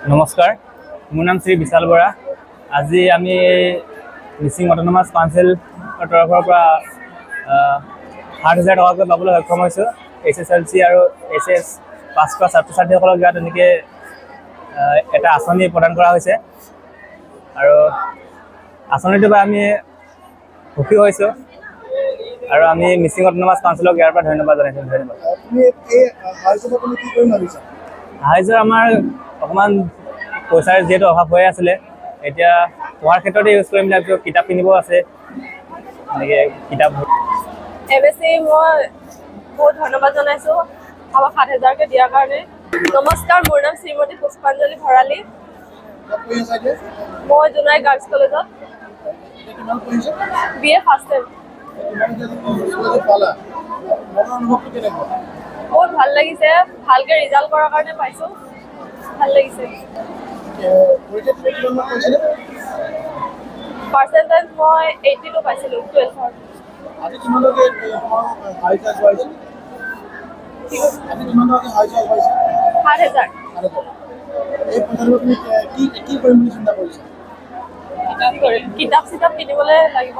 নমস্কাৰ, মোৰ নাম শ্ৰী বিশাল বৰা। আজি আমি মিচিং অট'নমাছ কাউন্সিলৰ তৰফৰ পৰা ৭,০০০ টকাকৈ পাবলৈ সক্ষম হৈছোঁ। SSLC আৰু HS পাছ কৰা ছাত্ৰ ছাত্ৰীসকলক ইয়াত তেনেকৈ এটা আঁচনি প্ৰদান কৰা হৈছে আৰু আঁচনিটোৰ পৰা আমি সুখী হৈছোঁ আৰু আমি মিচিং অট'নমাছ কাউন্সিলক ইয়াৰ পৰা ধন্যবাদ জনাইছোঁ। ধন্যবাদ। সাহাৰ্য আমাৰ অকণমান পইচাৰ যিহেতু অভাৱ হৈ আছিলে, এতিয়া পঢ়াৰ ক্ষেত্ৰতে ইউজ কৰিম বুলি ভাবিছোঁ। কিতাপ কিনিব আছে, এনেকৈ কিতাপ MSc মই বহুত ধন্যবাদ জনাইছোঁ আমাক ৭,০০০কৈ দিয়াৰ কাৰণে। নমস্কাৰ, মোৰ নাম শ্ৰীমতী পুষ্পাঞ্জলি ভৰালী। মই জোনাই গাৰ্লছ কলেজত BA ফাৰ্ষ্ট ছেম। বহুত ভাল লাগিছে, ভালকৈ ৰিজাল্ট কৰাৰ কাৰণে পাইছোঁ, ভাল লাগিছে। পাৰ্চেণ্টেজ মই 82 পাইছিলোঁ 12ৰ। ৭,০০০। কিতাপ চিতাপ কিনিবলৈ লাগিব।